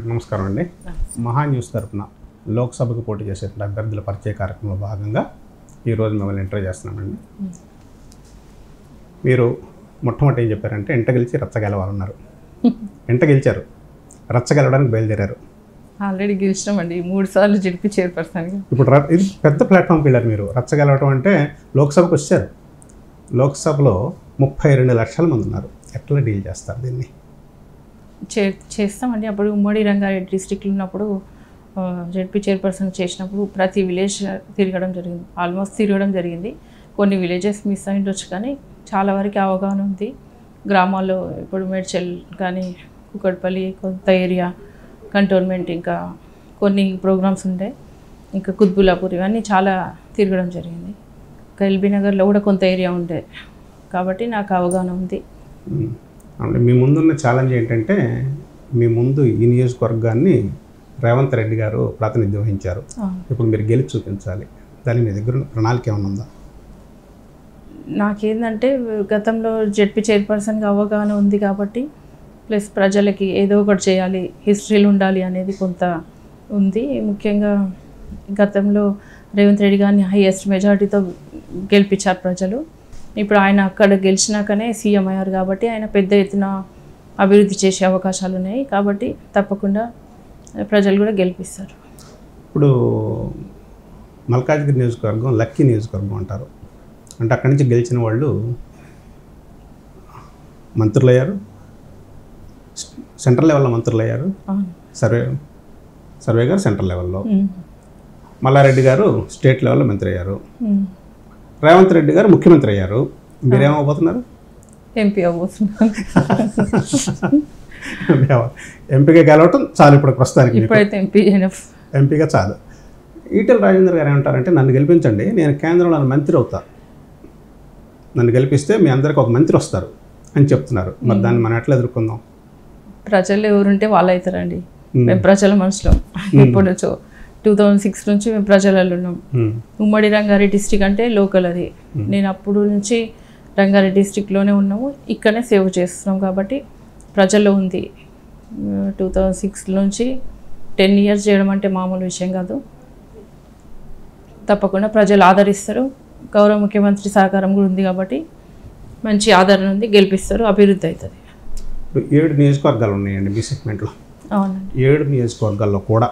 నమస్కారం అండి. మహా న్యూస్ తరపున లోక్సభకు పోటీ చేసేటువంటి అభ్యర్థుల పరిచయ కార్యక్రమంలో భాగంగా ఈరోజు మిమ్మల్ని ఇంటర్వ్యూ చేస్తున్నామండి. మీరు మొట్టమొదటి ఏం చెప్పారంటే ఎంట గెలిచి రచ్చ గెలవాలన్నారు. ఎంట గెలిచారు, రచ్చ గెలవడానికి బయలుదేరారు. ఆల్రెడీ గెలిచినామండి 3 సార్లు జడ్పీ చైర్పర్సన్గా. ఇప్పుడు ఇది పెద్ద ప్లాట్ఫామ్కి వెళ్ళారు మీరు. రచ్చ గెలవటం అంటే లోక్సభకు వచ్చారు. లోక్సభలో 32 లక్షల మంది ఉన్నారు. ఎట్లా డీల్ చేస్తారు దీన్ని? చేస్తామండి. అప్పుడు ఉమ్మడి రంగారెడ్డి డిస్ట్రిక్ట్లో ఉన్నప్పుడు జడ్పీ చైర్పర్సన్ చేసినప్పుడు ప్రతి విలేజ్ తిరగడం జరిగింది. ఆల్మోస్ట్ తిరగడం జరిగింది. కొన్ని విలేజెస్ మిస్ అయ్యిండొచ్చు కానీ చాలా వరకు అవగాహన ఉంది. గ్రామాల్లో ఇప్పుడు మేడ్చల్ కానీ కుకట్పల్లి కొంత ఏరియా కంటోన్మెంట్ ఇంకా కొన్ని ప్రోగ్రామ్స్ ఉండే, ఇంకా కుత్బుల్లాపూర్ ఇవన్నీ చాలా తిరగడం జరిగింది. ఇంకా ఎల్బీ నగర్లో కూడా కొంత ఏరియా ఉండే కాబట్టి నాకు అవగాహన ఉంది. అంటే మీ ముందున్న ఛాలెంజ్ ఏంటంటే, మీ ముందు ఈ నియోజకవర్గాన్ని రేవంత్ రెడ్డి గారు ప్రాతినిధ్యం వహించారు. ఇప్పుడు మీరు గెలిచి చూపించాలి. దాని మీ దగ్గర ప్రణాళిక ఏమైనా ఉందా? నాకేంటంటే గతంలో జడ్పీ చైర్పర్సన్గా అవగాహన ఉంది కాబట్టి, ప్లస్ ప్రజలకి ఏదో ఒకటి చేయాలి, హిస్టరీలు ఉండాలి అనేది కొంత ఉంది. ముఖ్యంగా గతంలో రేవంత్ రెడ్డి గారిని హైయెస్ట్ మెజారిటీతో గెలిపించారు ప్రజలు. ఇప్పుడు ఆయన అక్కడ గెలిచినాకనే సీఎం అయ్యారు కాబట్టి ఆయన పెద్ద ఎత్తున అభివృద్ధి చేసే అవకాశాలు ఉన్నాయి. కాబట్టి తప్పకుండా ప్రజలు కూడా గెలిపిస్తారు. ఇప్పుడు మల్కాజ్గిరి నియోజకవర్గం లక్కీ నియోజకవర్గం అంటారు. అంటే అక్కడి నుంచి గెలిచిన వాళ్ళు మంత్రులు అయ్యారు, సెంట్రల్ లెవెల్లో మంత్రులు అయ్యారు. సర్వే గారు సెంట్రల్ లెవెల్లో, మల్లారెడ్డి గారు స్టేట్ లెవెల్లో మంత్రి అయ్యారు, రేవంత్ రెడ్డి గారు ముఖ్యమంత్రి అయ్యారు. మీరేమవబోతున్నారు? ఎంపీ అవ్వబోతున్నారు. ఎంపీగా గెలవటం చాలు ఇప్పుడు ప్రస్తుతానికి. ఇప్పుడైతే ఎంపీగా చాలు. ఈటెల రాజేందర్ గారు ఏమంటారంటే, నన్ను గెలిపించండి, నేను కేంద్రంలో మంత్రి అవుతా, నన్ను గెలిపిస్తే మీ అందరికి ఒక మంత్రి వస్తారు అని చెప్తున్నారు. మరి దాన్ని మనం ఎట్లా ఎదుర్కొందాం? ప్రజలు ఎవరుంటే వాళ్ళు అవుతారండి. మేము ప్రజల మనుషులం. ఎప్పటి నుంచో 2006 నుంచి మేము ప్రజలలో ఉన్నాం. ఉమ్మడి రంగారెడ్డి డిస్ట్రిక్ట్ అంటే లోకల్ అది. నేను అప్పుడు నుంచి రంగారెడ్డి డిస్ట్రిక్ట్లోనే ఉన్నాము, ఇక్కడనే సేవ్ చేస్తున్నాం కాబట్టి ప్రజల్లో ఉంది. 2006 నుంచి 10 years చేయడం అంటే మామూలు విషయం కాదు. తప్పకుండా ప్రజలు ఆదరిస్తారు. గౌరవ ముఖ్యమంత్రి సహకారం కూడా ఉంది కాబట్టి మంచి ఆదరణ ఉంది, గెలిపిస్తారు, అభివృద్ధి అవుతుంది. 7 నియోజకవర్గాలు ఉన్నాయండి మీ సెగ్మెంట్లో. అవునండి. 7 నియోజకవర్గాల్లో కూడా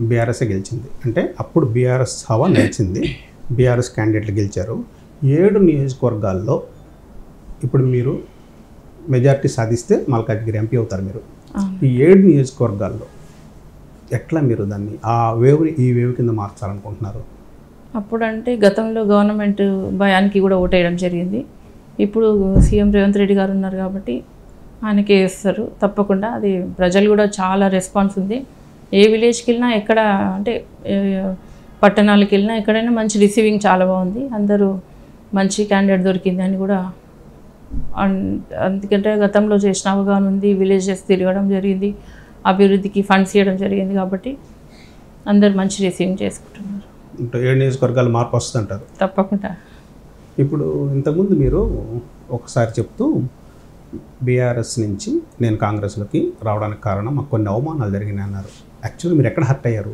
బీఆర్ఎస్ గెలిచింది. అంటే అప్పుడు బీఆర్ఎస్ హవా నడిచింది, బీఆర్ఎస్ క్యాండిడేట్లు గెలిచారు. 7 నియోజకవర్గాల్లో ఇప్పుడు మీరు మెజారిటీ సాధిస్తే మల్కాజ్గిరి ఎంపీ అవుతారు మీరు. ఈ 7 నియోజకవర్గాల్లో ఎట్లా మీరు దాన్ని ఈ వేవ్ కింద మార్చాలనుకుంటున్నారు? అప్పుడంటే గతంలో గవర్నమెంట్ భయానికి కూడా ఓటేయడం జరిగింది. ఇప్పుడు సీఎం రేవంత్ రెడ్డి గారు ఉన్నారు కాబట్టి ఆయనకే వేస్తారు తప్పకుండా. అది ప్రజలు కూడా చాలా రెస్పాన్స్ ఉంది. ఏ విలేజ్కి వెళ్ళినా, ఎక్కడ అంటే పట్టణాలకు వెళ్ళినా ఎక్కడైనా మంచి రిసీవింగ్ చాలా బాగుంది. అందరూ మంచి క్యాండిడేట్ దొరికింది అని కూడా, అందుకంటే గతంలో చేసిన అవగాహన ఉంది, విలేజెస్ తిరగడం జరిగింది, అభివృద్ధికి ఫండ్స్ ఇవ్వడం జరిగింది కాబట్టి అందరు మంచి రిసీవింగ్ చేసుకుంటున్నారు. 7 నియోజకవర్గాలు మార్పు వస్తుంటారు తప్పకుండా. ఇప్పుడు ఇంతకుముందు మీరు ఒకసారి చెప్తూ, బీఆర్ఎస్ నుంచి నేను కాంగ్రెస్లోకి రావడానికి కారణం మాకు కొన్ని అవమానాలు జరిగినాయి అన్నారు. యాక్చువల్లీ మీరు ఎక్కడ హర్ట్ అయ్యారు?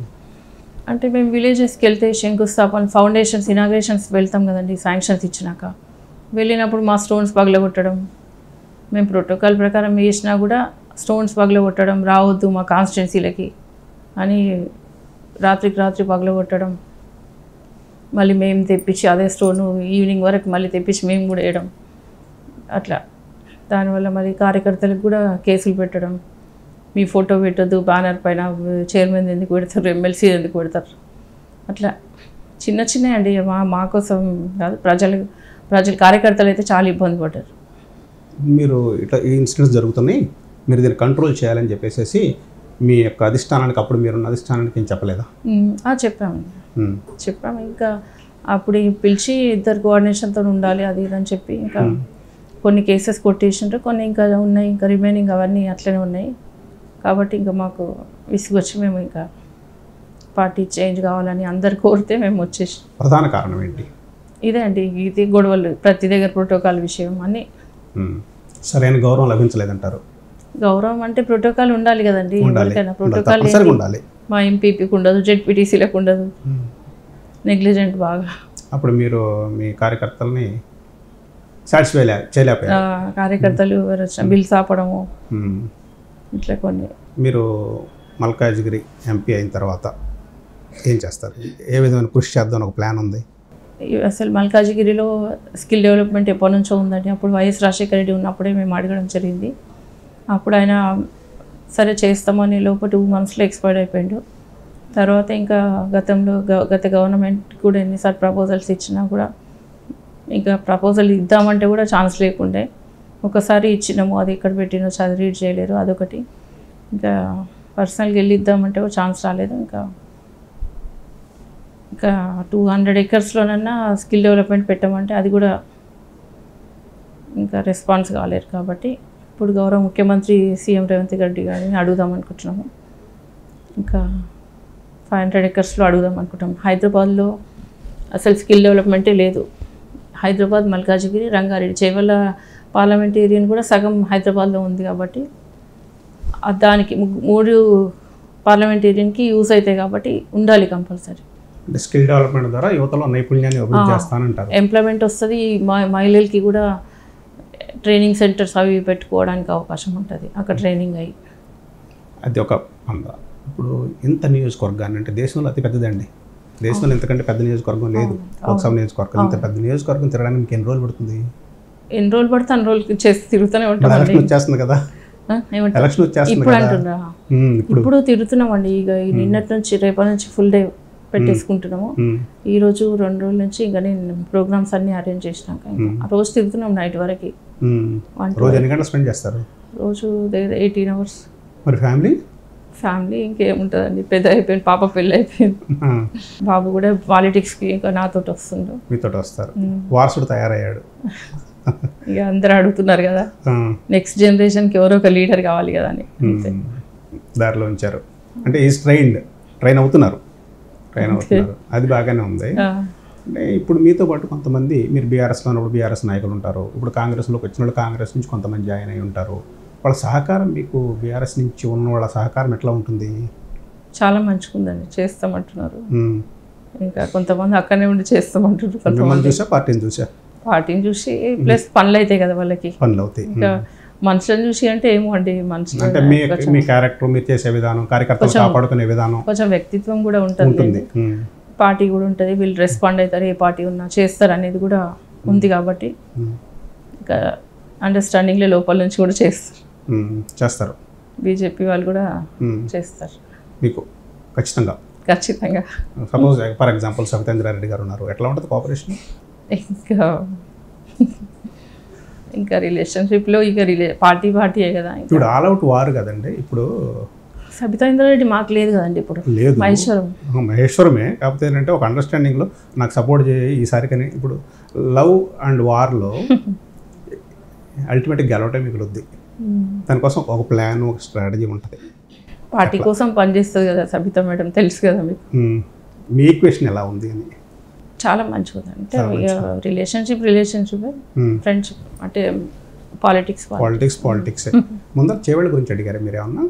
అంటే మేము విలేజెస్కి వెళ్తే శంకుస్థాపన, ఫౌండేషన్స్, ఇనాగ్రేషన్స్ వెళ్తాం కదండి, శాంక్షన్స్ ఇచ్చినాక వెళ్ళినప్పుడు మా స్టోన్స్ పగలగొట్టడం, మేము ప్రోటోకాల్ ప్రకారం వేసినా కూడా స్టోన్స్ పగలగొట్టడం, రావద్దు మా కాన్స్టిట్యున్సీలకి అని రాత్రికి రాత్రి పగలగొట్టడం, మళ్ళీ మేము తెప్పించి అదే స్టోను ఈవినింగ్ వరకు మళ్ళీ తెప్పించి మేము కూడా వేయడం, అట్లా. దానివల్ల మరి కార్యకర్తలకు కూడా కేసులు పెట్టడం, మీ ఫోటో పెట్టొద్దు బ్యానర్ పైన, చైర్మన్ ఎందుకు పెడతారు, ఎమ్మెల్సీ ఎందుకు పెడతారు, అట్లా చిన్న చిన్న అండి. మా కోసం కాదు, ప్రజలు కార్యకర్తలు అయితే చాలా ఇబ్బంది పడ్డారు. మీరు ఇట్లా ఈ ఇన్సిడెంట్స్ జరుగుతున్నాయి, మీరు దీన్ని కంట్రోల్ చేయాలని చెప్పేసి మీ యొక్క అధిష్టానానికి, అప్పుడు మీరున్న అధిష్టానానికి ఏం చెప్పలేదా? చెప్పాము. ఇంకా అప్పుడు పిలిచి ఇద్దరు కోఆర్డినేషన్తో ఉండాలి అది ఇదని చెప్పి, ఇంకా కొన్ని కేసెస్ కొట్టేసిండ్రు, కొన్ని ఇంకా ఉన్నాయి, ఇంకా రిమైనింగ్ అవన్నీ అట్లనే ఉన్నాయి. కాబట్టి ఇంకా మాకు విసుగొచ్చి మేము ఇంకా పార్టీ చేంజ్ కావాలని అందరు కోరితే మేము వచ్చేసి. ప్రధాన కారణం ఏంటి? ఇదే అండి, ఇది గొడవలు, ప్రతి దగ్గర ప్రోటోకాల్ విషయం అన్నీ. సరైన గౌరవం లభించలేదంటారు. గౌరవం అంటే ప్రోటోకాల్ ఉండాలి కదండి, ఎవరికైనా ప్రోటోకాల్ తప్పనిసరిగా ఉండాలి. మా ఎంపీపీకి ఉండదు, జెడ్పీటీసీలకు ఉండదు, నెగ్లిజెంట్ బాగా. అప్పుడు మీరు మీ కార్యకర్తల్ని సాటిస్ఫై చేయలేకపోయారు. కార్యకర్తలు ఎవరు వచ్చిన బిల్స్ ఆపడము ఇట్లా కొన్ని. మీరు మల్కాజ్గిరి ఎంపీ అయిన తర్వాత ఏం చేస్తారు? ఏ విధమైన కృషి చేద్దాం ఒక ప్లాన్ ఉంది? అసలు మల్కాజ్గిరిలో స్కిల్ డెవలప్మెంట్ ఎప్పటి నుంచో ఉందండి. అప్పుడు వైఎస్ రాజశేఖర రెడ్డి ఉన్నప్పుడే మేము అడగడం జరిగింది. అప్పుడు ఆయన సరే చేస్తామని లోపు 2 monthsలో ఎక్స్పైర్డ్ అయిపోయిండు. తర్వాత ఇంకా గత గవర్నమెంట్ కూడా ఎన్నిసార్లు ప్రపోజల్స్ ఇచ్చినా కూడా ఇంకా ప్రపోజల్ ఇద్దామంటే కూడా ఛాన్స్ లేకుండే. ఒకసారి ఇచ్చినాము, అది ఇక్కడ పెట్టినో అది రీడ్ చేయలేరు, అదొకటి. ఇంకా పర్సనల్గా వెళ్ళి ఇద్దామంటే కూడా ఛాన్స్ రాలేదు. ఇంకా 200 acresలోనన్నా స్కిల్ డెవలప్మెంట్ పెట్టామంటే అది కూడా ఇంకా రెస్పాన్స్ కాలేరు. కాబట్టి ఇప్పుడు గౌరవ ముఖ్యమంత్రి సీఎం రేవంత్ రెడ్డి గారిని అడుగుదాం అనుకుంటున్నాము. ఇంకా 500 acresలో అడుగుదాం అనుకుంటాం. హైదరాబాద్లో అసలు స్కిల్ డెవలప్మెంటే లేదు. హైదరాబాద్, మల్కాజ్గిరి, రంగారెడ్డి, చేవెళ్ళ పార్లమెంట్ ఏరియా కూడా సగం హైదరాబాద్లో ఉంది. కాబట్టి దానికి 3 పార్లమెంట్ ఏరియాకి యూస్ అవుతాయి కాబట్టి ఉండాలి కంపల్సరీ. స్కిల్ డెవలప్మెంట్ ద్వారా యువతలో నైపుణ్యాన్ని అభివృద్ధి చేస్తానంటారు. ఎంప్లాయ్మెంట్ వస్తుంది, మహిళలకి కూడా ట్రైనింగ్ సెంటర్స్ అవి పెట్టుకోవడానికి అవకాశం ఉంటుంది, అక్కడ ట్రైనింగ్ అయ్యి. అది ఒక పంద. ఇప్పుడు ఇంత నియోజకవర్గాన్ని అంటే దేశంలో అతి పెద్దదండి. దేశంలో ఇంతకంటే పెద్ద నియోజకవర్గం లేదు. లోక్సభ నియోజకవర్గం ఇంత పెద్ద నియోజకవర్గం తిరగడానికి మీకు ఎన్ని రోజులు పడుతుంది? ఎన్ని రోజులు పడితే అన్ని రోజులు చేసి తిరుగుతూనే ఉంటాం. ఎలక్షన్ వచ్చేస్తుంది కదా, ఎలక్షన్ వచ్చేస్తుంది ఇప్పుడు అంటున్నా. ఇప్పుడు తిరుగుతున్నామండి. ఇక నిన్నటి నుంచి రేపటి నుంచి ఫుల్ డే పెట్టేసుకుంటున్నాము. ఈరోజు 2 రోజుల నుంచి ఇంకా నేను ప్రోగ్రామ్స్ అన్ని అరేంజ్ చేసినాక ఆ రోజు తిరుగుతున్నాం నైట్ వరకు. రోజు ఎన్ని గంటలు స్పెండ్ చేస్తారు? రోజు 18 hours. మరి ఫ్యామిలీ ఇంకేముంటుందండి, పెద్ద అయిపోయింది, పాప పెళ్ళి అయిపోయింది, బాబు కూడా పాలిటిక్స్కి ఇంకా నాతో వస్తుండ్రు. మీతో వస్తారు. వారసుడు తయారయ్యాడు. ఇక అందరూ అడుగుతున్నారు కదా, నెక్స్ట్ జనరేషన్కి ఎవరో ఒక లీడర్ కావాలి కదా అని దారిలో ఉంచారు. అంటే ఈజ్ ట్రైన్ అవుతున్నారు. అది బాగానే ఉంది. అంటే ఇప్పుడు మీతో పాటు కొంతమంది, మీరు బీఆర్ఎస్లో ఉన్నప్పుడు బీఆర్ఎస్ నాయకులు ఉంటారు, ఇప్పుడు కాంగ్రెస్లోకి వచ్చిన వాళ్ళు కాంగ్రెస్ నుంచి కొంతమంది జాయిన్ అయి ఉంటారు. వాళ్ళ సహకారం మీకు బీఆర్ఎస్ నుంచి ఉన్న వాళ్ళ సహకారం ఎట్లా ఉంటుంది? చాలా మంచిగుందండి, చేస్తామంటున్నారు. ఇంకా కొంతమంది అక్కడనే ఉండి చేస్తామంటున్నారు. పార్టీని చూసి ప్లస్ పనులు అవుతాయి కదా వాళ్ళకి, పనులు అవుతాయి. ఇంకా మనుషులను చూసి అంటే ఏమో అండి, మనుషులు అంటే మీ క్యారెక్టర్, మీరు చేసే విధానం, కార్యకర్తలు కాపాడుకునే విధానం, కొంచెం వ్యక్తిత్వం కూడా ఉంటుంది, పార్టీ కూడా ఉంటుంది. వీళ్ళు రెస్పాండ్ అవుతారు, ఏ పార్టీ ఉన్నా చేస్తారు అనేది కూడా ఉంది. కాబట్టి ఇంకా అండర్స్టాండింగ్లో లోపల నుంచి కూడా చేస్తారు. బీజేపీ వాళ్ళు కూడా చేస్తారు మీకు ఖచ్చితంగా. సపోజ్ ఫర్ ఎగ్జాంపుల్ సవితేంద్రారెడ్డి గారు ఉన్నారు, ఎట్లా ఉంటుంది కోఆపరేషన్? ఇంకా రిలేషన్షిప్లో ఇక పార్టీయే కదా. ఇప్పుడు ఆల్ అవుట్ వారు కదండి. ఇప్పుడు సబితాంద్రారెడ్డి మాకు లేదు కదండి, ఇప్పుడు లేదు, మహేశ్వరమే. కాకపోతే ఏంటంటే ఒక అండర్స్టాండింగ్లో నాకు సపోర్ట్ చేయి ఈసారి. కానీ ఇప్పుడు లవ్ అండ్ వార్లో అల్టిమేట్గా గెలవటం మిగులుద్ది. దానికోసం ఒక ప్లాన్, ఒక స్ట్రాటజీ ఉంటుంది. పార్టీ కోసం పనిచేస్తుంది కదా సబిత మేడం, తెలుసు కదా మీకు. మీ ఈక్వేషన్ ఎలా ఉంది అని? చాలా మంచిగా అంటే రిలేషన్షిప్ ఫ్రెండ్షిప్ అంటే పాలిటిక్స్ ముందర చేవళ్ళ గురించి అడిగారు మీరు ఏమన్నా?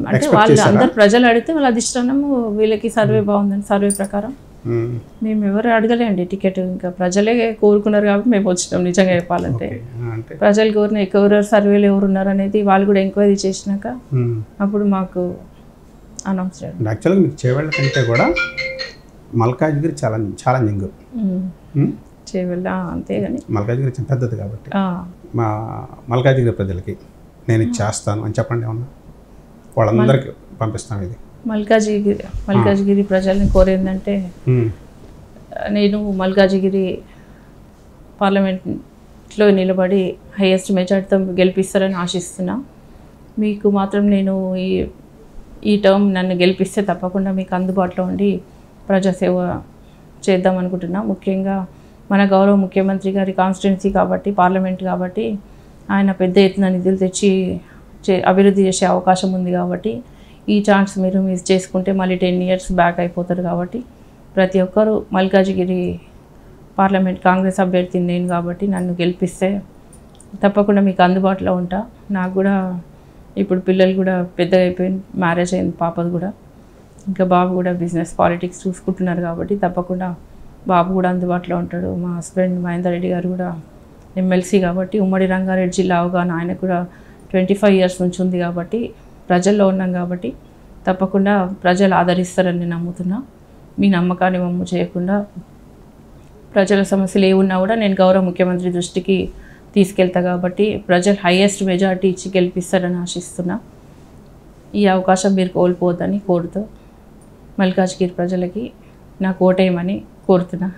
అంటే వాళ్ళు అందరు ప్రజలు అడిగితే వాళ్ళ అధిష్టానము వీళ్ళకి సర్వే బాగుందని సర్వే ప్రకారం మేము ఎవరు అడగలేండి టికెట్, ఇంకా ప్రజలే కోరుకున్నారు కాబట్టి మేము వచ్చినాం. నిజంగా చెప్పాలంటే ప్రజలు కోరిన ఎవరు సర్వేలు ఎవరు ఉన్నారు అనేది వాళ్ళు కూడా ఎంక్వైరీ చేసినాక అప్పుడు మాకు అనౌన్స్ చేయండి. యాక్చువల్గా మీకు చేవళ్ళ కంటే కూడా మల్కాజ్గిరి ఛాలెంజింగ్. చేవళ్ళ అంతే కానీ మల్కాజ్గిరి పెద్దది కాబట్టి మా మల్కాజ్గిరి ప్రజలకి నేను ఇది చేస్తాను అని చెప్పండి ఏమన్నా, వాళ్ళందరికీ పంపిస్తాను. ఇది మల్కాజ్గిరి ప్రజల్ని కోరేందంటే, నేను మల్కాజ్గిరి పార్లమెంట్లో నిలబడి హైయెస్ట్ మెజార్టీతో గెలిపిస్తారని ఆశిస్తున్నా. మీకు మాత్రం నేను ఈ టర్మ్ నన్ను గెలిపిస్తే తప్పకుండా మీకు అందుబాటులో ఉండి ప్రజాసేవ చేద్దాం అనుకుంటున్నా. ముఖ్యంగా మన గౌరవ ముఖ్యమంత్రి గారి కాన్స్టిట్యున్సీ కాబట్టి, పార్లమెంట్ కాబట్టి ఆయన పెద్ద ఎత్తున నిధులు తెచ్చి అభివృద్ధి చేసే అవకాశం ఉంది. కాబట్టి ఈ ఛాన్స్ మీరు మిస్ చేసుకుంటే మళ్ళీ 10 years బ్యాక్ అయిపోతారు. కాబట్టి ప్రతి ఒక్కరూ మల్కాజ్గిరి పార్లమెంట్ కాంగ్రెస్ అభ్యర్థిని నేను కాబట్టి నన్ను గెలిపిస్తే తప్పకుండా మీకు అందుబాటులో ఉంటా. నాకు కూడా ఇప్పుడు పిల్లలు కూడా పెద్దగా అయిపోయింది, మ్యారేజ్ అయింది పాపది కూడా. ఇంకా బాబు కూడా బిజినెస్ పాలిటిక్స్ చూసుకుంటున్నారు కాబట్టి తప్పకుండా బాబు కూడా అందుబాటులో ఉంటాడు. మా హస్బెండ్ మహేందర్ రెడ్డి గారు కూడా ఎమ్మెల్సీ కాబట్టి ఉమ్మడి రంగారెడ్డి జిల్లా అవగాహన ఆయన కూడా 25 years నుంచి ఉంది కాబట్టి ప్రజల్లో ఉన్నాం కాబట్టి తప్పకుండా ప్రజలు ఆదరిస్తారని నేను నమ్ముతున్నా. మీ నమ్మకాన్ని వమ్ము చేయకుండా ప్రజల సమస్యలు ఏ ఉన్నా కూడా నేను గౌరవ ముఖ్యమంత్రి దృష్టికి తీసుకెళ్తా కాబట్టి ప్రజలు హైయెస్ట్ మెజారిటీ ఇచ్చి గెలిపిస్తారని ఆశిస్తున్నా. ఈ అవకాశం మీరు కోల్పోవద్దని కోరుతూ మల్కాజ్గిరి ప్రజలకి నాకు ఓటేయమని కోరుతున్నా.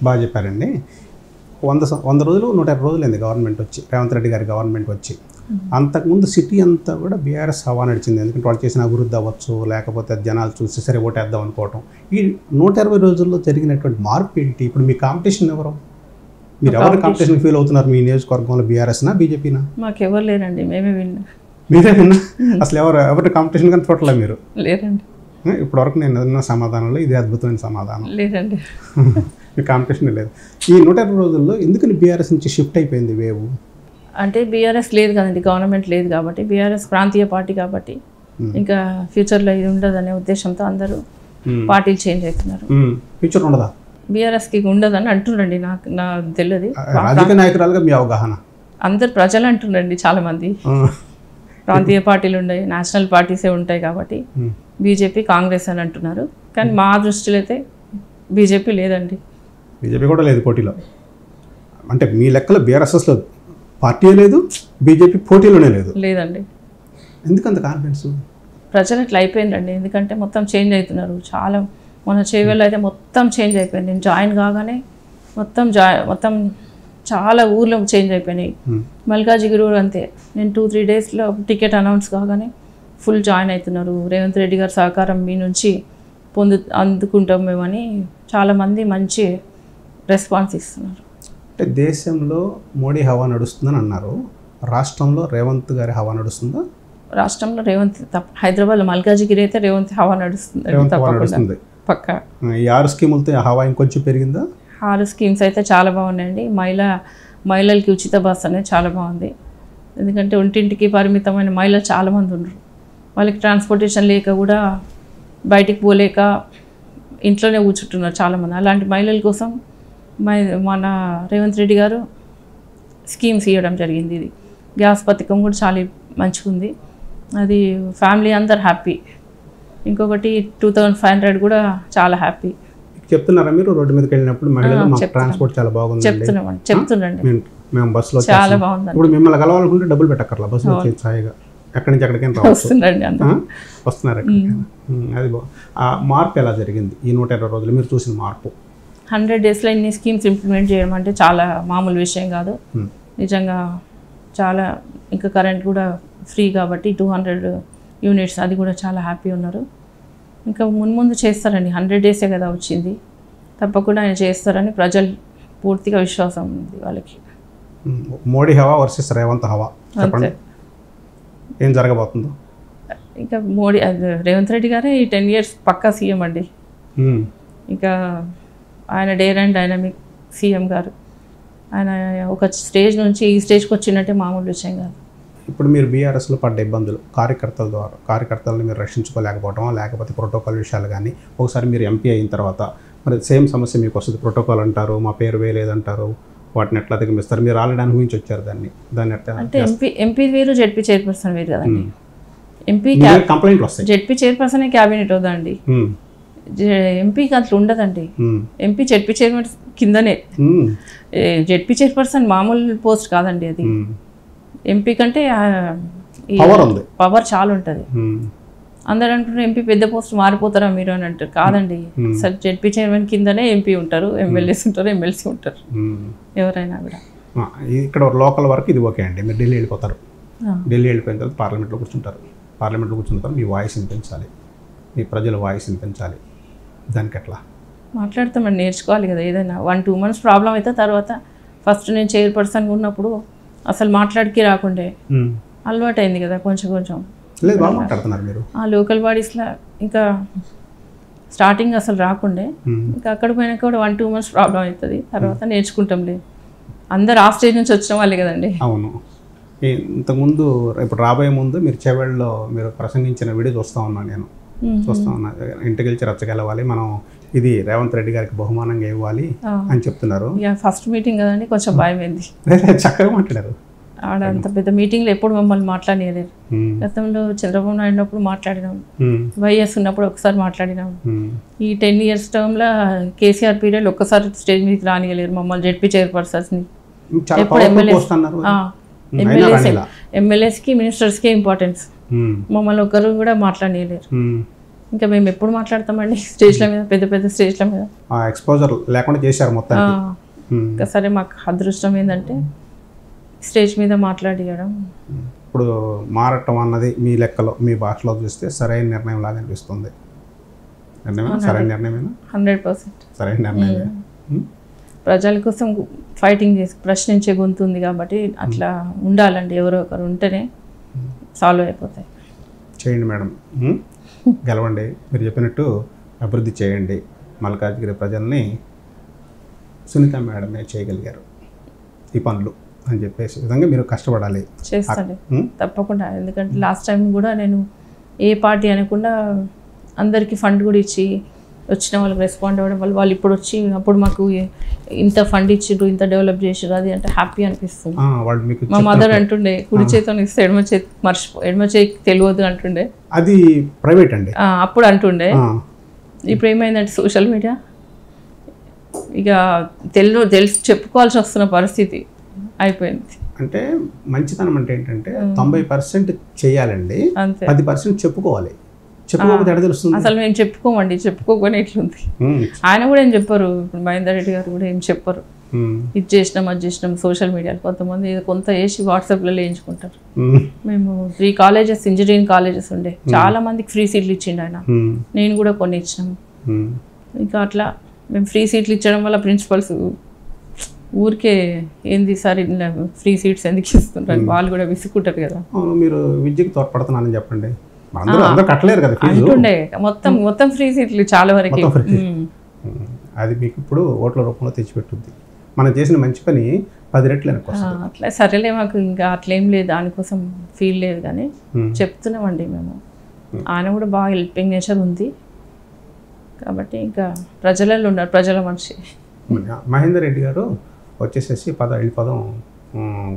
బాగా చెప్పారండి. 100 రోజులు 120 రోజులు అయింది గవర్నమెంట్ వచ్చి, రేవంత్ రెడ్డి గారి గవర్నమెంట్ వచ్చి. అంతకుముందు సిటీ అంతా కూడా బీఆర్ఎస్ హవా నడిచింది. ఎందుకంటే వాళ్ళు చేసిన అభివృద్ధి అవ్వచ్చు, లేకపోతే జనాలు చూసి సరే ఓటేద్దాం అనుకోవటం. ఈ 120 రోజుల్లో జరిగినటువంటి మార్పు ఏంటి? ఇప్పుడు మీ కాంపిటీషన్ ఎవరు? మీరు ఎవరి కాంపిటీషన్ ఫీల్ అవుతున్నారు మీ నియోజకవర్గంలో? బీఆర్ఎస్నా బీజేపీనా? మాకు ఎవరు లేరండి, మేమే విన్నా. మీరే విన్నా? అసలు ఎవరి కాంపిటీషన్ కానీ చూడలే మీరు? లేరండి. ఇప్పటివరకు నేను అన్న సమాధానంలో ఇది అద్భుతమైన సమాధానం. లేదండి, మీ కాంపిటీషన్ లేదు. ఈ 120 రోజుల్లో ఎందుకని బీఆర్ఎస్ నుంచి షిఫ్ట్ అయిపోయింది వేవ్? అంటే బీఆర్ఎస్ లేదు కదండి, గవర్నమెంట్ లేదు కాబట్టి. బీఆర్ఎస్ ప్రాంతీయ పార్టీ కాబట్టి ఇంకా ఫ్యూచర్లో ఇది ఉండదనే ఉద్దేశంతో అందరూ పార్టీలు చేంజ్ అవుతున్నారు. ఫ్యూచర్ ఉండదా? బీఆర్ఎస్కి ఉండదని అంటున్నారండి, నాకు తెలియదు. రాజకీయ నాయకురాలుగా మీ అవగాహన? అందరు ప్రజలు అంటున్నారండి, చాలామంది. ప్రాంతీయ పార్టీలు ఉన్నాయి, నేషనల్ పార్టీసే ఉంటాయి కాబట్టి బీజేపీ కాంగ్రెస్ అని అంటున్నారు. కానీ మా దృష్టిలో అయితే బీజేపీ లేదండి. బీజేపీ కూడా లేదు పోటీలో. అంటే మీ లెక్కలో బీఆర్ఎస్ఎస్లో పార్టీ లేదు, బీజేపీ పోటీలోనే లేదు? లేదండి. ఎందుకంత కాన్ఫిడెన్స్? ప్రజలు ఇట్లా అయిపోయిందండి. ఎందుకంటే మొత్తం చేంజ్ అవుతున్నారు. చాలా మన చేవేళ్ళు అయితే మొత్తం చేంజ్ అయిపోయింది. నేను జాయిన్ కాగానే మొత్తం చాలా ఊర్లో చేంజ్ అయిపోయినాయి. మల్కాజిగిరి అంతే. నేను 2-3 డేస్లో టికెట్ అనౌన్స్ కాగానే ఫుల్ జాయిన్ అవుతున్నారు. రేవంత్ రెడ్డి గారి సహకారం మీ నుంచి అందుకుంటాం మేమని చాలామంది మంచి రెస్పాన్స్ ఇస్తున్నారు. అంటే దేశంలో మోడీ హవా నడుస్తుందని అన్నారు, రాష్ట్రంలో రేవంత్ గారి హవా నడుస్తుందా? రాష్ట్రంలో రేవంత్ హైదరాబాద్లో మల్కాజిగిరి అయితే రేవంత్ హవా నడుస్తుంది పక్కా. ఈ 6 స్కీములతో హవా ఇంకొంచెం పెరిగిందా? 6 స్కీమ్స్ అయితే చాలా బాగున్నాయండి. మహిళలకి ఉచిత బస్ అనేది చాలా బాగుంది. ఎందుకంటే ఒంటింటికి పరిమితమైన మహిళలు చాలామంది ఉన్నారు. వాళ్ళకి ట్రాన్స్పోర్టేషన్ లేక కూడా బయటికి పోలేక ఇంట్లోనే కూర్చుంటున్నారు చాలామంది. అలాంటి మహిళల కోసం మన రేవంత్ రెడ్డి గారు స్కీమ్స్ ఇవ్వడం జరిగింది. ఇది గ్యాస్ పథకం కూడా చాలా మంచిగా ఉంది. అది ఫ్యామిలీ అందరు హ్యాపీ. ఇంకొకటి 2500 కూడా చాలా హ్యాపీ. చెప్తున్నారా మీరు రోడ్డు మీదకి వెళ్ళినప్పుడు మహిళలు ట్రాన్స్పోర్ట్ చాలా బాగుంది? చెప్తున్నాండి. మేము బస్సులో చాలా బాగుంది. ఇప్పుడు మిమ్మల్ని కలవాలనుకుంటే డబ్బులు పెట్టక్కర్లా, బస్సులో వచ్చి హాయిగా ఎక్కడి నుంచి ఎక్కడికైనా వస్తున్నారు. అది ఆ మార్పు ఎలా జరిగింది ఈ 120 రోజులు మీరు చూసిన మార్పు? 100 డేస్లో ఇన్ని స్కీమ్స్ ఇంప్లిమెంట్ చేయడం అంటే చాలా మామూలు విషయం కాదు నిజంగా. చాలా ఇంకా కరెంట్ కూడా ఫ్రీ కాబట్టి 200 యూనిట్స్, అది కూడా చాలా హ్యాపీ ఉన్నారు. ఇంకా ముందు చేస్తారండి. 100 డేసే కదా వచ్చింది, తప్పకుండా ఆయన చేస్తారని ప్రజలు పూర్తిగా విశ్వాసం ఉంది వాళ్ళకి. మోడీ హవా వర్సెస్ రేవంత్ హవా, చెప్పండి ఏం జరగబోతుందో? ఇంకా రేవంత్ రెడ్డి గారే ఈ 10 years పక్కా సీఎం అండి. ఇంకా ఆయన డేర్ అండ్ డైనమిక్ సీఎం గారు. ఆయన ఒక స్టేజ్ నుంచి ఈ స్టేజ్కి వచ్చినట్టే మామూలు విషయం కాదు. ఇప్పుడు మీరు బీఆర్ఎస్లో పడ్డ ఇబ్బందులు కార్యకర్తలను మీరు రక్షించుకోలేకపోవటం, లేకపోతే ప్రోటోకాల్ విషయాలు కానీ, ఒకసారి మీరు ఎంపీ అయిన తర్వాత మరి సేమ్ సమస్య మీకు వస్తుంది. ప్రోటోకాల్ అంటారు, మా పేరు వేయలేదంటారు, వాటిని ఎట్లా అధిగమిస్తారు? మీరు ఆల్రెడీ అనుభవించి వచ్చారు దాన్ని ఎట్లా? అంటే ఎంపీ వేరు, జెడ్పీ చైర్పర్సన్ వేరు కదండి. ఎంపీ కంప్లైంట్ వస్తాయి, జెడ్పీ చైర్పర్సనే క్యాబినెట్ అవుదండి. ఎంపీకి అట్లా ఉండదండి. ఎంపీ జెడ్పీ చైర్మన్ కిందనే. జెడ్పీ చైర్పర్సన్ మామూలు పోస్ట్ కాదండి అది. ఎంపీ కంటే పవర్ చాలా ఉంటుంది. అందరు అంటున్నారు ఎంపీ పెద్ద పోస్ట్ మారిపోతారా మీరు అని అంటారు. కాదండి, సార్ జెడ్పీ చైర్మన్ కిందనే ఎంపీ ఉంటారు, ఎమ్మెల్యేస్ ఉంటారు, ఎమ్మెల్సీ ఉంటారు, ఎవరైనా కూడా. ఇక్కడ లోకల్ వరకు ఇది ఓకే అండి. మీరు ఢిల్లీ వెళ్ళిపోతారు, ఢిల్లీ వెళ్ళిపోయిన తర్వాత పార్లమెంట్లో కూర్చుంటారు. పార్లమెంట్లో కూర్చున్న తర్వాత మీ వాయిస్ వినిపించాలి, మీ ప్రజల వాయిస్ వినిపించాలి. దానికి ఎట్లా మాట్లాడతామని నేర్చుకోవాలి కదా. ఏదైనా 1-2 months ప్రాబ్లం అయితే తర్వాత ఫస్ట్ నేను చైర్పర్సన్గా ఉన్నప్పుడు అసలు మాట్లాడికి రాకుండే అలవాటు అయింది కదా కొంచెం. లేదు బాగా మాట్లాడుతున్నారు మీరు. లోకల్ బాడీస్లో ఇంకా స్టార్టింగ్ అసలు రాకుండే, ఇంకా అక్కడ పోయినాక కూడా 1-2 months ప్రాబ్లం అవుతుంది. తర్వాత నేర్చుకుంటాంలే. అందరు ఆ స్టేజ్ నుంచి వచ్చిన వాళ్ళే కదండి. అవును. ఇంతకుముందు ఇప్పుడు రాబోయే ముందు మీరు చేవెళ్ళలో మీరు ప్రసంగించిన వీడియో చూస్తూ ఉన్నాను నేను. చూస్తూ ఉన్నా, ఇంటికి వెళ్ళి రచ్చగెలవాలి, మనం ఇది రేవంత్ రెడ్డి గారికి బహుమానంగా ఇవ్వాలి అని చెప్తున్నారు. ఫస్ట్ మీటింగ్ కదండి, కొంచెం భయం అయింది. చక్కగా మాట్లాడారు. ఆడ అంత పెద్ద మీటింగ్లో ఎప్పుడు మమ్మల్ని మాట్లాడలేదు. గతంలో చంద్రబాబు నాయుడు ఉన్నప్పుడు మాట్లాడినాం, వైఎస్ ఉన్నప్పుడు ఒకసారి మాట్లాడినాం. ఈ 10 years టర్మ్లో కేసీఆర్ పీరియడ్ ఒక్కసారి స్టేజ్ మీదకి రానియలేరు మమ్మల్ని, జెడ్పీ చైర్పర్సన్స్ని. ఎప్పుడు ఎమ్మెల్యేస్కి మినిస్టర్స్కే ఇంపార్టెన్స్, మమ్మల్ని ఒక్కరు కూడా మాట్లాడలేరు. ఇంకా మేము ఎప్పుడు మాట్లాడతామండి స్టేజ్ల మీద, పెద్ద పెద్ద స్టేజ్ల మీద ఎక్స్పోజర్ లేకుండా చేశారు మొత్తం. ఇంకా సరే మాకు అదృష్టం ఏంటంటే స్టేజ్ మీద మాట్లాడియడం. ఇప్పుడు మారటం అన్నది మీ లెక్కలో, మీ భాషలో చూస్తే సరైన నిర్ణయం లాగా అనిపిస్తుంది. సరైన నిర్ణయమేనా? 100% సరైన నిర్ణయమే. ప్రజల కోసం ఫైటింగ్ చేసి ప్రశ్నించే గొంతు ఉంది కాబట్టి అట్లా ఉండాలండి. ఎవరో ఒకరు ఉంటేనే సాల్వ్ అయిపోతాయి. చేయండి మేడం, గెలవండి. మీరు చెప్పినట్టు అభివృద్ధి చేయండి. మల్కాజ్గిరి ప్రజల్ని సునీత మేడమే చేయగలిగారు ఈ పనులు అని చెప్పేసి విధంగా మీరు కష్టపడాలి. చేస్తాండి తప్పకుండా. ఎందుకంటే లాస్ట్ టైం కూడా నేను ఏ పార్టీ అనకుండా అందరికీ ఫండ్ కూడా ఇచ్చి వచ్చిన వాళ్ళకి రెస్పాండ్ అవ్వడం వల్ల వాళ్ళు ఇప్పుడు వచ్చి అప్పుడు మాకు ఇంత ఫండ్ ఇచ్చిండ్రు, ఇంత డెవలప్ చేసిర్రు, అది అంటే హ్యాపీ అనిపిస్తుంది. మా మదర్ అంటుండే కుడి చేతితో ఇస్తే ఎడమ చేతి ఎడమ చేతికి తెలియదు అంటుండే. అది ప్రైవేట్ అండి అప్పుడు అంటుండే. ఇప్పుడు ఏమైందంటే సోషల్ మీడియా ఇక తెలిసి చెప్పుకోవాల్సి వస్తున్న పరిస్థితి అయిపోయింది. అంటే మంచితనం అంటే ఏంటంటే 90% చేయాలండి, 10% చెప్పుకోవాలి. చెప్పుకోకపోతే ఎక్కడ తెలుస్తుంది? అసలు మేము చెప్పుకోమండి, చెప్పుకోకపోయినా ఎట్లుంది. ఆయన కూడా ఏం చెప్పారు, ఇప్పుడు మహేందర్ రెడ్డి గారు కూడా ఏం చెప్పరు. ఇది చేసినాం అది చేసినాం సోషల్ మీడియాలో కొంతమంది కొంత వేసి వాట్సాప్లో వేయించుకుంటారు. మేము 3 colleges ఇంజనీరింగ్ కాలేజెస్ ఉండే, చాలా మందికి ఫ్రీ సీట్లు ఇచ్చిండు ఆయన, నేను కూడా కొన్ని ఇచ్చినాము. ఇంకా అట్లా మేము ఫ్రీ సీట్లు ఇచ్చడం వల్ల ప్రిన్సిపల్స్ ఊరికే ఏంది సార్ ఫ్రీ సీట్స్ ఎందుకు ఇస్తుంటారు, వాళ్ళు కూడా విసుక్కుంటారు కదా. మీరు విద్యకు తోడ్పడుతున్నానని చెప్పండి. కట్టలేరు కదా అంటుండే, మొత్తం ఫ్రీ సీట్లు చాలా వరకు. అది మీకు ఇప్పుడు ఓట్ల రూపంలో తెచ్చిపెట్టుద్ది. మనం చేసిన మంచి పని 10 రెట్లు అట్లా. సరేలే, మాకు ఇంకా అట్లేం లేదు, దానికోసం ఫీల్ లేదు, కానీ చెప్తున్నామండి మేము. ఆయన కూడా బాగా హెల్పింగ్ నేచర్ ఉంది కాబట్టి ఇంకా ప్రజలలో ఉన్నారు, ప్రజల మనిషి. మహేందర్ రెడ్డి గారు వచ్చేసేసి వెళ్ళిపోదాం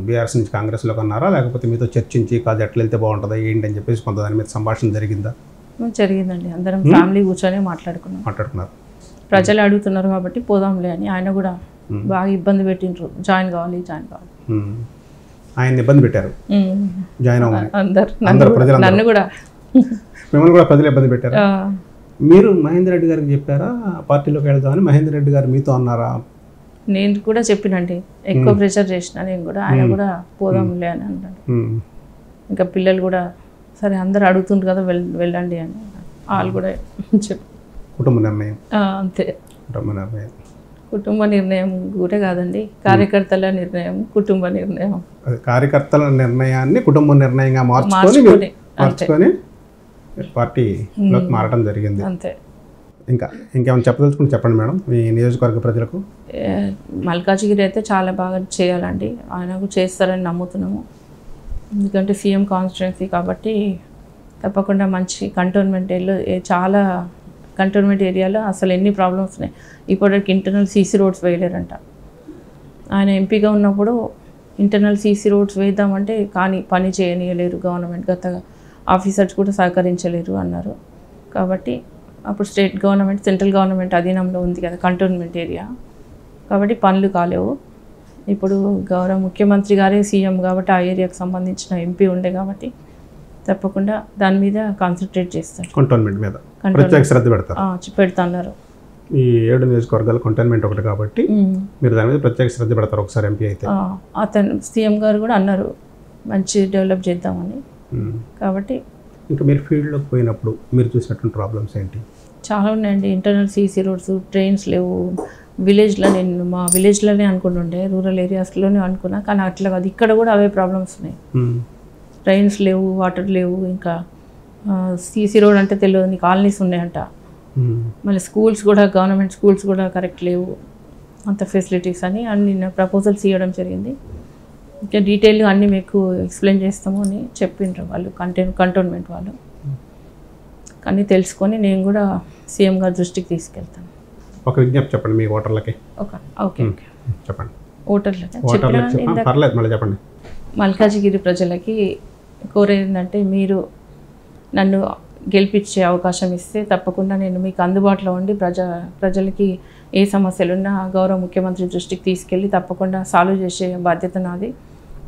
బీఆర్ఎస్ నుంచి కాంగ్రెస్లోకి అన్నారా, లేకపోతే మీతో చర్చించి కాదు ఎట్లా వెళ్తే బాగుంటుందా ఏంటి అని చెప్పేసి కొంత దాని మీద సంభాషణ జరిగిందా? జరిగిందండి, అందరం ఫ్యామిలీ కూర్చొని మాట్లాడుకున్నారు. ప్రజలు అడుగుతున్నారు కాబట్టి పోదాంలే అని. ఆయన కూడా బాగా ఇబ్బంది పెట్టిండ్రు, జాయిన్ కావాలి. ఆయన ఇబ్బంది పెట్టారు జాయిన్ అవ్వమని నన్ను కూడా, మిమ్మల్ని కూడా ప్రజలు ఇబ్బంది పెట్టారు. మీరు మహేందర్ రెడ్డి గారికి చెప్పారా పార్టీలోకి వెళ్దామని? మహేందర్ రెడ్డి గారు మీతో అన్నారా? నేను కూడా చెప్పినండి, ఎక్కువ ప్రెషర్ చేసిన నేను కూడా. ఆయన కూడా పోదాంలే అని అన్నాడు. ఇంకా పిల్లలు కూడా సరే అందరు అడుగుతుండ్రు కదా వెళ్ళండి అని వాళ్ళు కూడా చెప్పి. కుటుంబ నిర్ణయం అంతే, కుటుంబ నిర్ణయం కూడా కాదండి, కార్యకర్తల నిర్ణయం కుటుంబ నిర్ణయం. కార్యకర్తల నిర్ణయాన్ని కుటుంబ నిర్ణయంగా మార్చుకొని పార్టీలోకి మారడం జరిగింది. అంతే. ఇంకేమైనా చెప్పదలుచుకుంటే చెప్పండి మేడం, మీ నియోజకవర్గ ప్రజలకు. మల్కాజ్గిరి అయితే చాలా బాగా చేయాలండి, ఆయన చేస్తారని నమ్ముతున్నాము. ఎందుకంటే సీఎం కాన్స్టిట్యున్సీ కాబట్టి తప్పకుండా మంచి కంటోన్మెంట్ చాలా కంటోన్మెంట్ ఏరియాలో అసలు ఎన్ని ప్రాబ్లమ్స్ ఉన్నాయి. ఇప్పటికి ఇంటర్నల్ సీసీ రోడ్స్ వేయలేరంట. ఆయన ఎంపీగా ఉన్నప్పుడు ఇంటర్నల్ సీసీ రోడ్స్ వేద్దామంటే కానీ పని చేయనీయలేరు గవర్నమెంట్, గత ఆఫీసర్స్ కూడా సహకరించలేరు అన్నారు. కాబట్టి అప్పుడు స్టేట్ గవర్నమెంట్ సెంట్రల్ గవర్నమెంట్ అధీనంలో ఉంది కదా కంటోన్మెంట్ ఏరియా, కాబట్టి పనులు కాలేవు. ఇప్పుడు గౌరవ ముఖ్యమంత్రి గారే సీఎం కాబట్టి ఆ ఏరియాకు సంబంధించిన ఎంపీ ఉండే కాబట్టి తప్పకుండా దాని మీద కాన్సన్ట్రేట్ చేస్తారు. కంటోన్మెంట్ మీద ప్రత్యేక శ్రద్ధ పెడతాన్నారు. ఈ 7 నియోజకవర్గాలు కంటోన్మెంట్ ఒకటి కాబట్టి మీరు దాని మీద ప్రత్యేక శ్రద్ధ పెడతారు ఒకసారి ఎంపీ అయితే. అతను సీఎం గారు కూడా అన్నారు మంచి డెవలప్ చేద్దామని. కాబట్టి ఇంకా మీరు ఫీల్డ్లోకి పోయినప్పుడు మీరు చూసినటువంటి ప్రాబ్లమ్స్ ఏంటి? చాలా ఉన్నాయండి. ఇంటర్నల్ సీసీ రోడ్స్, ట్రైన్స్ లేవు. విలేజ్లో నేను మా విలేజ్లోనే అనుకుంటుండే, రూరల్ ఏరియాస్లోనే అనుకున్నా, కానీ అట్లా కాదు, ఇక్కడ కూడా అవే ప్రాబ్లమ్స్ ఉన్నాయి. ట్రైన్స్ లేవు, వాటర్ లేవు, ఇంకా సీసీ రోడ్ అంటే తెలియదు కాలనీస్ ఉన్నాయంట. మళ్ళీ స్కూల్స్ కూడా గవర్నమెంట్ స్కూల్స్ కూడా కరెక్ట్ లేవు, అంత ఫెసిలిటీస్ అని అన్ని ప్రపోజల్స్ ఇవ్వడం జరిగింది. ఇంకా డీటెయిల్గా అన్నీ మీకు ఎక్స్ప్లెయిన్ చేస్తాము అని చెప్పిండ్రు వాళ్ళు కంటోన్మెంట్ వాళ్ళు. కానీ తెలుసుకొని నేను కూడా సీఎం గారి దృష్టికి తీసుకెళ్తాను. ఒక విజ్ఞప్తి చెప్పండి మీ ఓటర్లకి. ఓకే ఓకే చెప్పండి. ఓటర్లకి పర్లేదు, మళ్ళీ చెప్పండి. మల్కాజిగిరి ప్రజలకి కోరేది ఏంటంటే, మీరు నన్ను గెలిపించే అవకాశం ఇస్తే తప్పకుండా నేను మీకు అందుబాటులో ఉండి ప్రజలకి ఏ సమస్యలున్నా గౌరవ ముఖ్యమంత్రి దృష్టికి తీసుకెళ్ళి తప్పకుండా సాల్వ్ చేసే బాధ్యత నాది.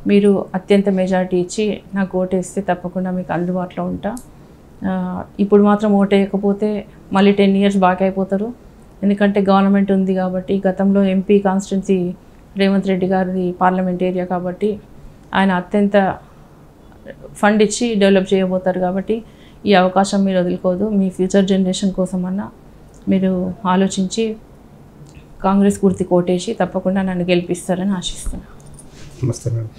మీరు అత్యంత మెజారిటీ ఇచ్చి నాకు ఓటేస్తే తప్పకుండా మీకు అందుబాటులో ఉంటా. ఇప్పుడు మాత్రం ఓటేయకపోతే మళ్ళీ 10 years బాగా అయిపోతారు. ఎందుకంటే గవర్నమెంట్ ఉంది కాబట్టి, గతంలో ఎంపీ కాన్స్టిట్యున్సీ రేవంత్ రెడ్డి గారిది పార్లమెంట్ ఏరియా కాబట్టి ఆయన అత్యంత ఫండ్ ఇచ్చి డెవలప్ చేయబోతారు. కాబట్టి ఈ అవకాశం మీరు వదులుకోదు. మీ ఫ్యూచర్ జనరేషన్ కోసమన్నా మీరు ఆలోచించి కాంగ్రెస్ గుర్తు కోటేసి తప్పకుండా నన్ను గెలిపిస్తారని ఆశిస్తున్నాను. నమస్తే మేడం.